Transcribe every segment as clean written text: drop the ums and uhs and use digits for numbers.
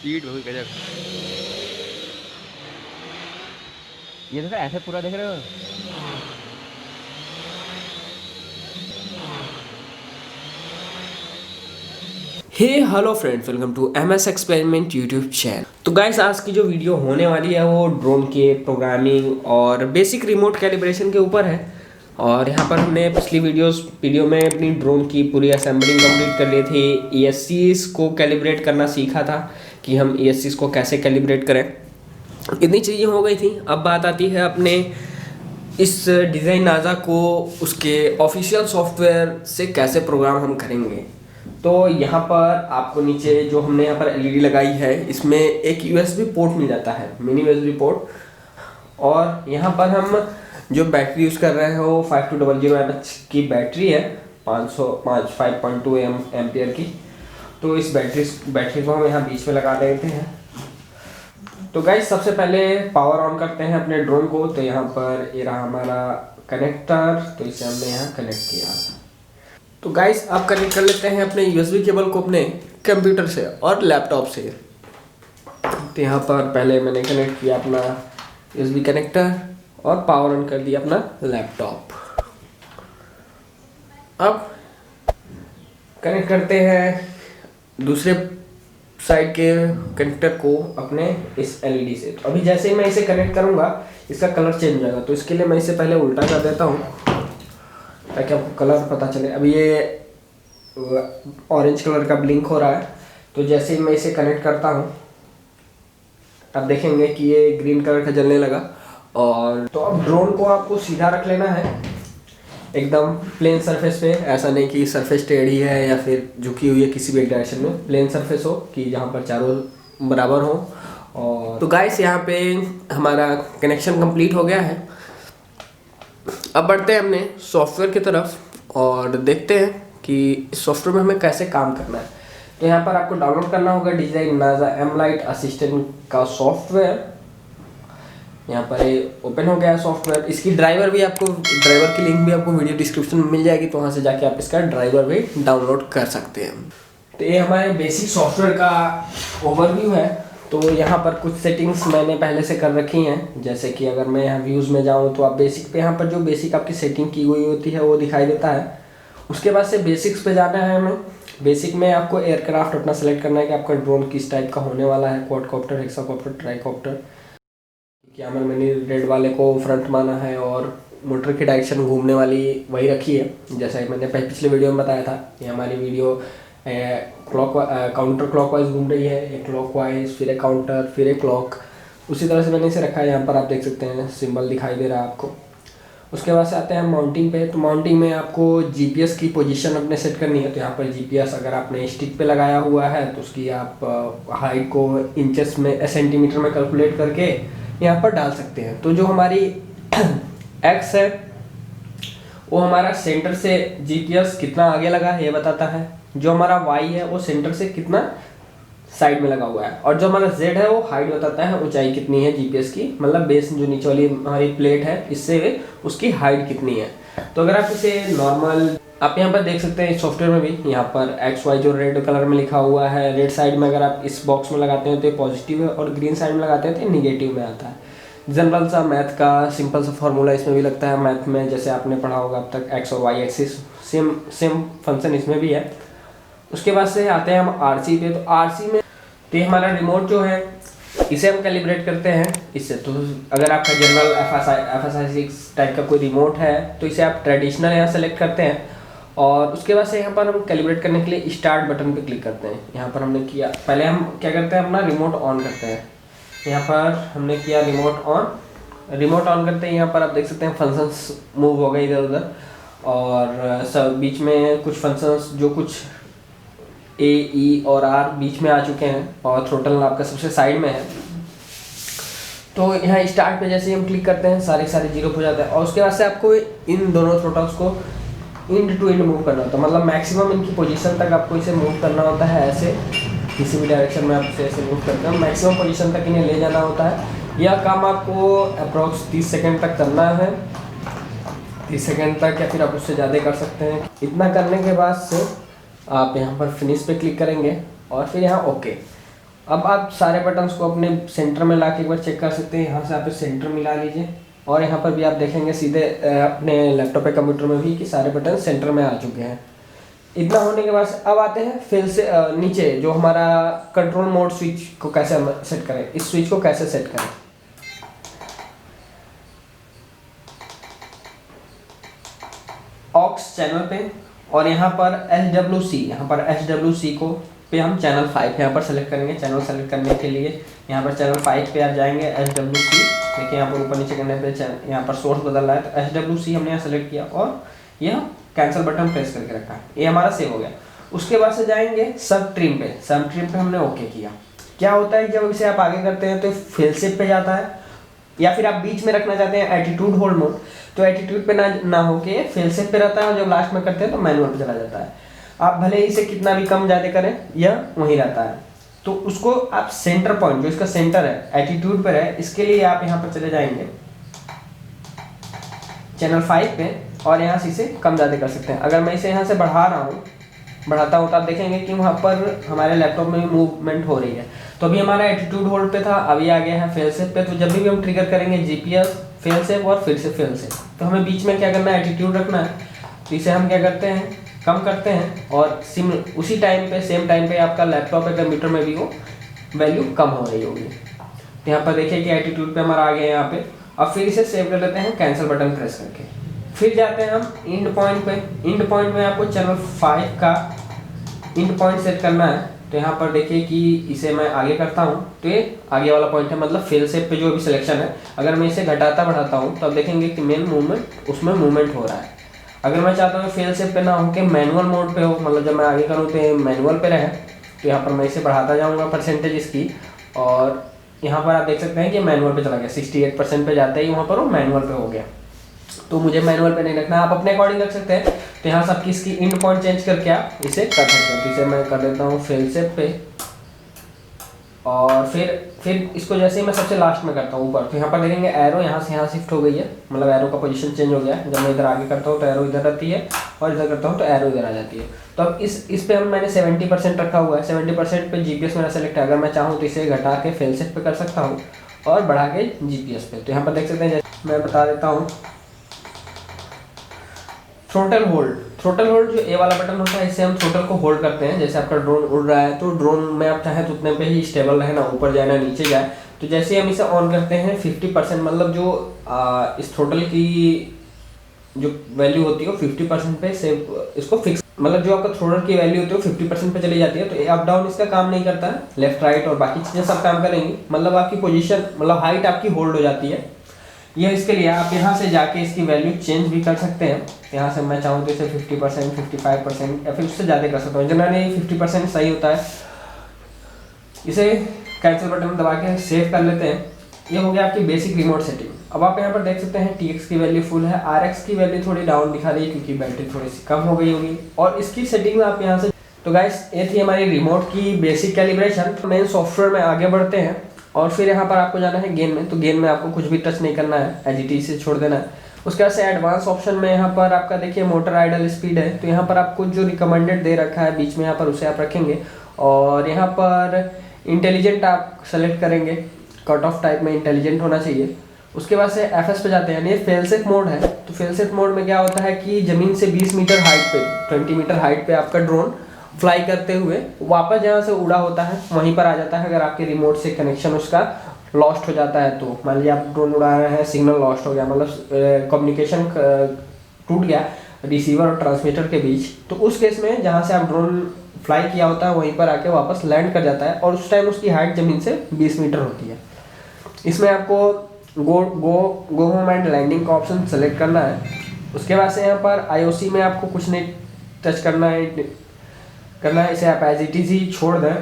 Speed बहुत गजब। ये देखो ऐसे पूरा देख रहे हो। Hey hello friends, welcome to M S experiment YouTube channel. तो गाइस, आज की जो वीडियो होने वाली है वो ड्रोन के प्रोग्रामिंग और बेसिक रिमोट कैलिब्रेशन के ऊपर है। और यहाँ पर हमने पिछली वीडियो में अपनी ड्रोन की पूरी असेंबलिंग कंप्लीट कर ली थी। ESCs को कैलिब्रेट करना सीखा था कि हम ESCs को कैसे कैलिब्रेट करें। इतनी चीज़ें हो गई थी। अब बात आती है अपने इस डिज़ाइन नाजा को उसके ऑफिशियल सॉफ्टवेयर से कैसे प्रोग्राम हम करेंगे। तो यहाँ पर आपको नीचे जो हमने यहाँ पर LED लगाई है, इसमें एक USB पोर्ट मिल जाता है, मिनी USB पोर्ट। और यहाँ पर हम जो बैटरी यूज़ कर रहे हैं वो 5200 mAh की बैटरी है, 5.2 एम्पियर की। तो इस बैटरी को हम यहाँ बीच में लगा देते हैं। तो गाइस, सबसे पहले पावर ऑन करते हैं अपने ड्रोन को। तो यहाँ पर ये रहा हमारा कनेक्टर, तो इसे हमने यहाँ कनेक्ट किया। तो गाइस, आप कनेक्ट कर लेते हैं अपने USB केबल को अपने कंप्यूटर से और लैपटॉप से। तो यहाँ पर पहले मैंने कनेक्ट किया अपना USB कनेक्टर और पावर ऑन कर दिया अपना लैपटॉप। अब कनेक्ट करते हैं दूसरे साइड के कनेक्टर को अपने इस LED से। तो अभी जैसे ही मैं इसे कनेक्ट करूँगा इसका कलर चेंज हो जाएगा। तो इसके लिए मैं इसे पहले उल्टा कर देता हूँ ताकि आपको कलर पता चले। अभी ये ऑरेंज कलर का ब्लिंक हो रहा है। तो जैसे ही मैं इसे कनेक्ट करता हूँ आप देखेंगे कि ये ग्रीन कलर का जलने लगा। और तो अब ड्रोन को आपको सीधा रख लेना है, एकदम प्लेन सरफेस पे। ऐसा नहीं कि सरफेस टेढ़ी है या फिर झुकी हुई है, किसी भी एक डायरेक्शन में प्लेन सरफेस हो कि जहाँ पर चारों बराबर हो। और तो गाइस, यहाँ पे हमारा कनेक्शन कंप्लीट हो गया है। अब बढ़ते हैं अपने सॉफ्टवेयर की तरफ और देखते हैं कि इस सॉफ्टवेयर में हमें कैसे काम करना है। तो यहाँ पर आपको डाउनलोड करना होगा डिजाइन नाजा M-Lite असिस्टेंट का सॉफ्टवेयर। यहाँ पर ये ओपन हो गया है सॉफ्टवेयर। इसकी ड्राइवर की लिंक भी आपको वीडियो डिस्क्रिप्शन में मिल जाएगी, तो वहाँ से जाके आप इसका ड्राइवर भी डाउनलोड कर सकते हैं। तो ये हमारे बेसिक सॉफ्टवेयर का ओवरव्यू है। तो यहाँ पर कुछ सेटिंग्स मैंने पहले से कर रखी हैं, जैसे कि अगर मैं यहाँ व्यूज़ में जाऊँ तो आप बेसिक पे, यहाँ पर जो बेसिक आपकी सेटिंग की हुई होती है वो दिखाई देता है। उसके बाद से बेसिक्स पे जाना है हमें। बेसिक में आपको एयरक्राफ्ट अपना सेलेक्ट करना है कि आपका ड्रोन किस टाइप का होने वाला है, क्वाडकॉप्टर, हेक्साकॉप्टर, ट्राइकॉप्टर। कैमरा मैंने रेड वाले को फ्रंट माना है और मोटर की डायरेक्शन घूमने वाली वही रखी है, जैसा कि मैंने पिछले वीडियो में बताया था। ये हमारी वीडियो काउंटर क्लॉकवाइज घूम रही है, एक क्लॉकवाइज, फिर एक काउंटर, फिर एक क्लॉक। उसी तरह से मैंने इसे रखा है। यहाँ पर आप देख सकते हैं सिंबल दिखाई दे रहा है आपको। उसके बाद से आते हैं माउंटिंग पे। तो माउंटिंग में आपको GPS की पोजीशन अपने सेट करनी है। तो यहाँ पर GPS अगर आपने स्टिक पे लगाया हुआ है तो उसकी आप हाइट को इंचेस में, सेंटीमीटर में कैलकुलेट करके यहाँ पर डाल सकते हैं। तो जो हमारी X है वो हमारा सेंटर से GPS कितना आगे लगा है ये बताता है। जो हमारा Y है वो सेंटर से कितना साइड में लगा हुआ है। और जो हमारा Z है वो हाइट बताता है, ऊंचाई कितनी है GPS की, मतलब बेस जो नीचे वाली हमारी प्लेट है इससे उसकी हाइट कितनी है। तो अगर आप इसे नॉर्मल, आप यहाँ पर देख सकते हैं सॉफ्टवेयर में भी, यहाँ पर XY जो रेड कलर में लिखा हुआ है, रेड साइड में अगर आप इस बॉक्स में लगाते हैं तो ये पॉजिटिव है, और ग्रीन साइड में लगाते हैं तो निगेटिव में आता है। जनरल सा मैथ का सिंपल सा फॉर्मूला इसमें भी लगता है। मैथ में जैसे आपने पढ़ा होगा अब तक, X और Y एक्सिस, सेम फंक्शन इसमें भी है। उसके बाद से आते हैं हम RC पे। तो RC में तो ये हमारा रिमोट जो है इसे हम कैलिब्रेट करते हैं इससे। तो अगर आपका जनरल FSI 6 टाइप का कोई रिमोट है तो इसे आप ट्रेडिशनल यहाँ सेलेक्ट करते हैं। और उसके बाद से यहाँ पर हम कैलिब्रेट करने के लिए स्टार्ट बटन पे क्लिक करते हैं। यहाँ पर हमने किया, पहले हम क्या करते हैं, अपना रिमोट ऑन करते हैं। यहाँ पर हमने किया रिमोट ऑन करते हैं। यहाँ पर आप देख सकते हैं फंक्शंस मूव हो गए इधर उधर, और सब बीच में कुछ फंक्शंस जो कुछ A, E और R बीच में आ चुके हैं, और थ्रोटल आपका सबसे साइड में है। तो यहाँ स्टार्ट पे जैसे हम क्लिक करते हैं सारे जीरो हो जाते हैं। और उसके बाद से आपको इन दोनों थ्रोटल्स को इंड टू इंड मूव करना होता है, मतलब मैक्सिमम इनकी पोजीशन तक आपको इसे मूव करना होता है। ऐसे किसी भी डायरेक्शन में आप इसे ऐसे मूव करते हैं, मैक्सिमम पोजीशन तक इन्हें ले जाना होता है। यह काम आपको अप्रॉक्स 30 सेकेंड तक करना है, 30 सेकेंड तक, या फिर आप उससे ज़्यादा कर सकते हैं। इतना करने के बाद से आप यहाँ पर फिनिश पे क्लिक करेंगे और फिर यहाँ ओके। अब आप सारे बटन्स को अपने सेंटर में ला के एक बार चेक कर सकते हैं। यहाँ से आप सेंटर मिला लीजिए और यहाँ पर भी आप देखेंगे सीधे अपने लैपटॉप या कंप्यूटर में भी कि सारे बटन सेंटर में आ चुके हैं। इतना होने के बाद अब आते हैं फिर से नीचे जो हमारा कंट्रोल मोड स्विच को कैसे सेट करें, इस स्विच को कैसे सेट करें। ऑक्स चैनल पे और यहाँ पर SWC को पे हम चैनल 5 यहाँ पर सेलेक्ट करेंगे। चैनल सेलेक्ट करने के लिए यहाँ पर चैनल 5 पे आ जाएंगे। SWC देखिए यहाँ पर ऊपर नीचे करने पे यहाँ पर सोर्स बदल रहा है, तो SWC हमने यहाँ सेलेक्ट किया और यह कैंसिल बटन प्रेस करके रखा है, ये हमारा सेव हो गया। उसके बाद से जाएंगे सब ट्रिम पे हमने ओके किया। क्या होता है जब इसे आप आगे करते हैं तो फेल सेव पे जाता है, या फिर आप बीच में रखना चाहते हैं एटीट्यूड होल्ड मोड, तो एटीट्यूड पे ना होके फेल सेव पे रहता है और जब लास्ट में करते हैं तो मैनुअल पे चला जाता है। आप भले इसे कितना भी कम ज़्यादा करें यह वहीं रहता है। तो उसको आप सेंटर पॉइंट जो इसका सेंटर है एटीट्यूड पर है, इसके लिए आप यहाँ पर चले जाएंगे चैनल 5 पे और यहाँ से इसे कम ज़्यादा कर सकते हैं। अगर मैं इसे यहाँ से बढ़ाता हूँ तो आप देखेंगे कि वहाँ पर हमारे लैपटॉप में मूवमेंट हो रही है। तो अभी हमारा एटीट्यूड होल्ड पे था, अभी आ गया है फेल सेव पे। तो जब भी हम ट्रिगर करेंगे GPS फेल सेव और फिर से फेल सेव, तो हमें बीच में क्या करना है, एटीट्यूड रखना है। तो इसे हम क्या करते हैं, कम करते हैं और उसी टाइम पे सेम टाइम पे आपका लैपटॉप या कंप्यूटर में भी वो वैल्यू कम हो रही होगी। तो यहाँ पर देखिए कि एटीट्यूड पे हमारा आ गया यहाँ पे। अब फिर इसे सेव कर लेते हैं कैंसिल बटन प्रेस करके। फिर जाते हैं हम इंड पॉइंट पे। इंड पॉइंट में आपको चैनल 5 का इंड पॉइंट सेट करना है। तो यहाँ पर देखिए कि इसे मैं आगे करता हूँ तो ये आगे वाला पॉइंट है, मतलब फेल सेव पे जो भी सिलेक्शन है। अगर मैं इसे घटाता बढ़ाता हूँ तो अब देखेंगे कि मेन मूवमेंट उसमें मूवमेंट हो रहा है। अगर मैं चाहता हूँ फेल सेव पे ना हो के मैनुअल मोड पे हो, मतलब जब मैं आगे करूँ तो मैनुअल पे रहे, तो यहाँ पर मैं इसे बढ़ाता जाऊँगा परसेंटेज इसकी, और यहाँ पर आप देख सकते हैं कि मैनुअल पे चला गया। 68% पे जाते ही वहाँ पर वो मैनुअल पे हो गया। तो मुझे मैनुअल पे नहीं रखना, आप अपने अकॉर्डिंग रख सकते हैं। तो यहाँ सबकी इसकी इंड पॉइंट चेंज करके आप इसे कर सकते हैं। तो इसे मैं कर देता हूँ फेल सेव पे और फिर इसको जैसे ही मैं सबसे लास्ट में करता हूँ ऊपर, तो यहाँ पर देखेंगे एरो यहाँ से यहाँ शिफ्ट हो गई है, मतलब एरो का पोजीशन चेंज हो गया है। जब मैं इधर आगे करता हूँ तो एरो इधर रहती है और इधर करता हूँ तो एरो इधर आ जाती है। तो अब इस पे हम मैंने 70% रखा हुआ है। 70% पे GPS मेरा सेलेक्ट है। अगर मैं चाहूँ तो इसे घटा के फेल सेव पे कर सकता हूँ और बढ़ा के GPS पे। तो यहाँ पर देख सकते हैं, जैसे मैं बता देता हूँ थ्रोटल होल्ड जो ए वाला बटन होता है, इससे हम थ्रोटल को होल्ड करते हैं। जैसे आपका ड्रोन उड़ रहा है तो ड्रोन में आप चाहें तो उतने पे ही स्टेबल रहे, ना ऊपर जाए ना नीचे जाए। तो जैसे ही हम इसे ऑन करते हैं 50%, मतलब जो इस थ्रोटल की जो वैल्यू होती है वो 50% पे से इसको फिक्स, मतलब जो आपका थ्रोटल की वैल्यू होती है वो 50% पे चली जाती है। तो अप डाउन इसका काम नहीं करता है, लेफ्ट राइट और बाकी चीज़ें सब काम करेंगी। मतलब आपकी पोजीशन, मतलब हाइट आपकी होल्ड हो जाती है। यह इसके लिए आप यहाँ से जाके इसकी वैल्यू चेंज भी कर सकते हैं। यहाँ से मैं चाहूँ तो इसे 50%, 55% या फिर उससे ज़्यादा कर सकता हूँ। जनरली 50% सही होता है। इसे कैंसिल बटन दबा के सेव कर लेते हैं। ये हो गया आपकी बेसिक रिमोट सेटिंग। अब आप यहाँ पर देख सकते हैं TX की वैल्यू फुल है, RX की वैल्यू थोड़ी डाउन दिखा रही है क्योंकि बैटरी थोड़ी सी कम हो गई होगी। और इसकी सेटिंग आप यहाँ से, तो गाइस ये थी हमारी रिमोट की बेसिक कैलिब्रेशन। मेन सॉफ्टवेयर में आगे बढ़ते हैं और फिर यहाँ पर आपको जाना है गेन में। तो गेन में आपको कुछ भी टच नहीं करना है, एज इट इज से छोड़ देना है। उसके बाद से एडवांस ऑप्शन में यहाँ पर आपका देखिए मोटर आइडल स्पीड है। तो यहाँ पर आपको जो रिकमेंडेड दे रखा है बीच में, यहाँ पर उसे आप रखेंगे। और यहाँ पर इंटेलिजेंट आप सेलेक्ट करेंगे, कट ऑफ टाइप में इंटेलिजेंट होना चाहिए। उसके बाद से FS पे जाते हैं, यानी फेल सेफ मोड है। तो फेल सेफ मोड में क्या होता है कि ज़मीन से 20 मीटर हाइट पे, 20 मीटर हाइट पे आपका ड्रोन फ्लाई करते हुए वापस जहाँ से उड़ा होता है वहीं पर आ जाता है। अगर आपके रिमोट से कनेक्शन उसका लॉस्ट हो जाता है, तो मान लीजिए आप ड्रोन उड़ा रहे हैं, सिग्नल लॉस्ट हो गया, मतलब कम्युनिकेशन टूट गया रिसीवर और ट्रांसमीटर के बीच, तो उस केस में जहाँ से आप ड्रोन फ्लाई किया होता है वहीं पर आके वापस लैंड कर जाता है और उस टाइम उसकी हाइट ज़मीन से 20 मीटर होती है। इसमें आपको गो होम एंड लैंडिंग का ऑप्शन सेलेक्ट करना है। उसके बाद से यहाँ पर IOC में आपको कुछ नहीं टच करना है, इसे आप एज इट इज ही छोड़ दें।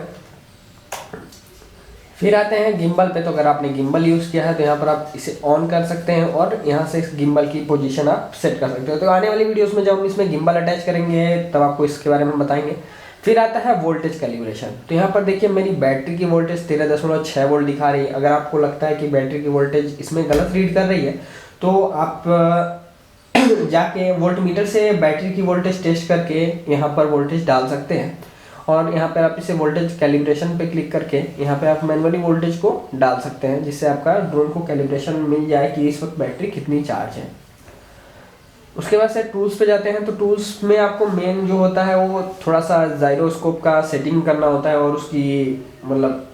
फिर आते हैं गिम्बल पे। तो अगर आपने गिम्बल यूज़ किया है तो यहाँ पर आप इसे ऑन कर सकते हैं और यहाँ से इस गिम्बल की पोजीशन आप सेट कर सकते हो। तो आने वाली वीडियोस में जब हम इसमें गिम्बल अटैच करेंगे तब आपको इसके बारे में बताएंगे। फिर आता है वोल्टेज कैलिब्रेशन। तो यहाँ पर देखिए मेरी बैटरी की वोल्टेज 13.6 वोल्ट दिखा रही है। अगर आपको लगता है कि बैटरी की वोल्टेज इसमें गलत रीड कर रही है तो आप जाके वोल्ट मीटर से बैटरी की वोल्टेज टेस्ट करके यहाँ पर वोल्टेज डाल सकते हैं। और यहाँ पर आप इसे वोल्टेज कैलिब्रेशन पे क्लिक करके यहाँ पे आप मैनुअली वोल्टेज को डाल सकते हैं, जिससे आपका ड्रोन को कैलिब्रेशन मिल जाए कि इस वक्त बैटरी कितनी चार्ज है। उसके बाद से टूल्स पे जाते हैं, तो टूल्स में आपको मेन जो होता है वो थोड़ा सा जाइरोस्कोप का सेटिंग करना होता है और उसकी मतलब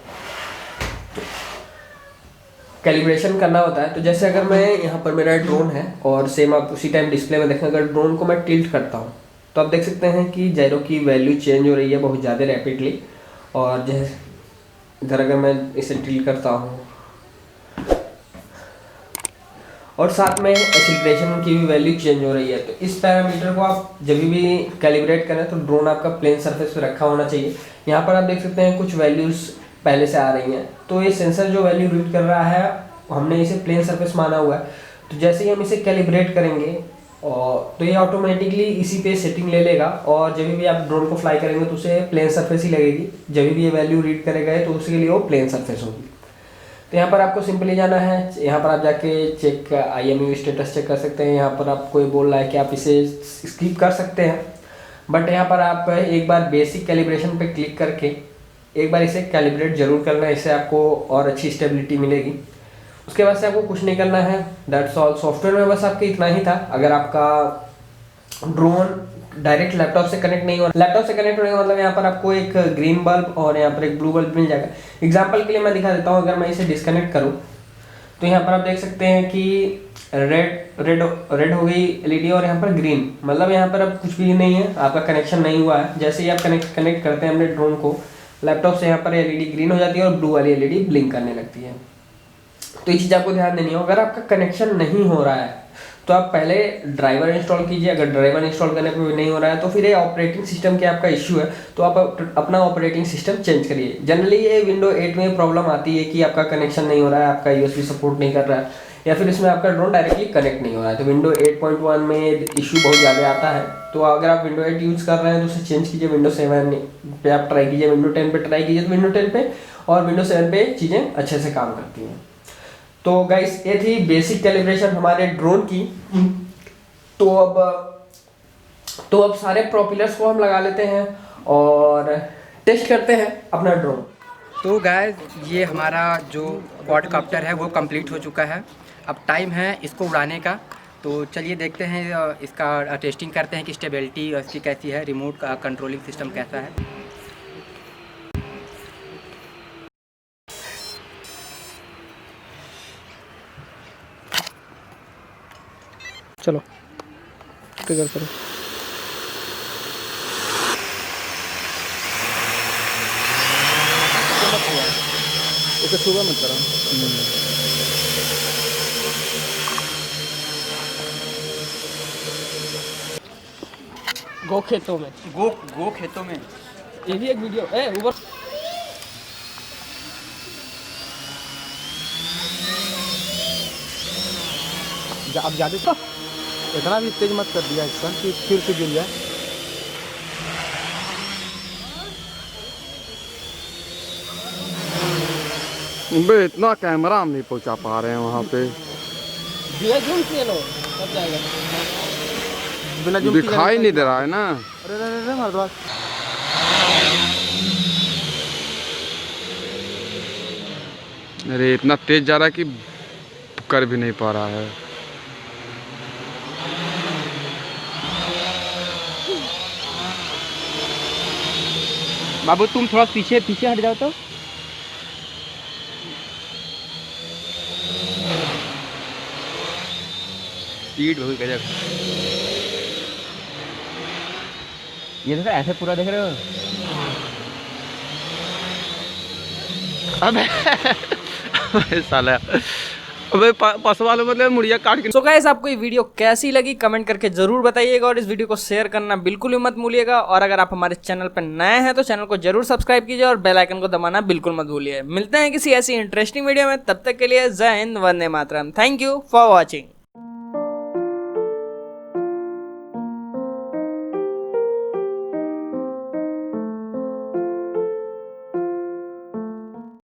कैलिब्रेशन करना होता है। तो जैसे अगर मैं यहाँ पर मेरा ड्रोन है और सेम आप उसी टाइम डिस्प्ले में देखें, अगर ड्रोन को मैं टिल्ट करता हूँ तो आप देख सकते हैं कि जाइरो की वैल्यू चेंज हो रही है बहुत ज़्यादा रैपिडली। और जैसे इधर अगर मैं इसे टिल्ट करता हूँ और साथ में एक्सीलरेशन की भी वैल्यू चेंज हो रही है। तो इस पैरामीटर को आप जब भी कैलिब्रेट करें तो ड्रोन आपका प्लेन सरफेस पे रखा होना चाहिए। यहाँ पर आप देख सकते हैं कुछ वैल्यूज़ पहले से आ रही हैं, तो ये सेंसर जो वैल्यू रीड कर रहा है हमने इसे प्लेन सरफेस माना हुआ है। तो जैसे ही हम इसे कैलिब्रेट करेंगे और तो ये ऑटोमेटिकली इसी पे सेटिंग ले लेगा और जब भी आप ड्रोन को फ्लाई करेंगे तो उसे प्लेन सरफेस ही लगेगी। जब भी ये वैल्यू रीड करेगा तो उसके लिए वो प्लेन सरफेस होगी। तो यहाँ पर आपको सिंपली जाना है, यहाँ पर आप जाके चेक IMU स्टेटस चेक कर सकते हैं। यहाँ पर आपको ये बोल रहा है कि आप इसे स्किप कर सकते हैं, बट यहाँ पर आप एक बार बेसिक कैलिब्रेशन पे क्लिक करके एक बार इसे कैलिब्रेट जरूर करना है, इससे आपको और अच्छी स्टेबिलिटी मिलेगी। उसके बाद से आपको कुछ नहीं करना है, दैट्स ऑल। सॉफ्टवेयर में बस आपके इतना ही था। अगर आपका ड्रोन डायरेक्ट लैपटॉप से कनेक्ट नहीं हो रहा, लैपटॉप से कनेक्ट होने का मतलब यहाँ पर आपको एक ग्रीन बल्ब और यहाँ पर एक ब्लू बल्ब मिल जाएगा। एग्जाम्पल के लिए मैं दिखा देता हूँ, अगर मैं इसे डिस्कनेक्ट करूँ तो यहाँ पर आप देख सकते हैं कि रेड हो गई LED और यहाँ पर ग्रीन, मतलब यहाँ पर अब कुछ भी नहीं है, आपका कनेक्शन नहीं हुआ है। जैसे ही आप कनेक्ट करते हैं अपने ड्रोन को लैपटॉप से, यहाँ पर LED ग्रीन हो जाती है और ब्लू वाली LED ब्लिंक करने लगती है। तो ये चीज़ आपको ध्यान देनी हो। अगर आपका कनेक्शन नहीं हो रहा है तो आप पहले ड्राइवर इंस्टॉल कीजिए। अगर ड्राइवर इंस्टॉल करने पर भी नहीं हो रहा है तो फिर ये ऑपरेटिंग सिस्टम के आपका इश्यू है, तो आप अपना ऑपरेटिंग सिस्टम चेंज करिए। जनरली ये विंडो 8 में प्रॉब्लम आती है कि आपका कनेक्शन नहीं हो रहा है, आपका USB सपोर्ट नहीं कर रहा है, या फिर इसमें आपका ड्रोन डायरेक्टली कनेक्ट नहीं हो रहा है। तो विंडो 8.1 में इशू बहुत ज़्यादा आता है। तो अगर आप विंडो 8 यूज़ कर रहे हैं तो उसे चेंज कीजिए, विंडो 7 पे आप ट्राई कीजिए, विंडो 10 पे ट्राई कीजिए। तो विंडो 10 पे और विंडो 7 पे चीज़ें अच्छे से काम करती हैं। तो गाइस ये थी बेसिक कैलिब्रेशन हमारे ड्रोन की। तो अब सारे प्रोपेलर्स को हम लगा लेते हैं और टेस्ट करते हैं अपना ड्रोन। तो गाइस ये हमारा जो क्वाडकॉप्टर है वो कंप्लीट हो चुका है। अब टाइम है इसको उड़ाने का। तो चलिए देखते हैं, इसका टेस्टिंग करते हैं कि स्टेबिलिटी इसकी कैसी है, रिमोट का कंट्रोलिंग सिस्टम कैसा है। चलो ट्रिगर करो। इसे सुबह मत करो। गो खेतों में, गो खेतों में ये भी एक वीडियो है ऊपर। अब ज़्यादा इतना भी तेज मत कर दिया इसका कि फिर से गिर जाए। बे इतना कैमरा हम नहीं पहुंचा पा रहे हैं वहाँ पे। बिना जूम किए लो तब जाएगा, बिना जूम दिखाई नहीं दे रहा है ना। अरे अरे अरे मर्दवाज, अरे इतना तेज जा रहा है कि कर भी नहीं पा रहा है। बाबू तुम थोड़ा पीछे हट जाओ तो। स्पीड बहुत गजब। ये देखो ऐसे पूरा देख रहे हो। अबे साला, अबे पास वाले मतलब मुड़िया काट के। सो गाइस आपको ये वीडियो कैसी लगी कमेंट करके जरूर बताइएगा और इस वीडियो को शेयर करना बिल्कुल भी मत भूलिएगा। और अगर आप हमारे चैनल पर नए हैं तो चैनल को जरूर सब्सक्राइब कीजिए और बेल आइकन को दबाना बिल्कुल मत भूलिए। मिलते हैं किसी ऐसी इंटरेस्टिंग वीडियो में, तब तक के लिए जय हिंद, वंदे मातरम। Thank you for watching.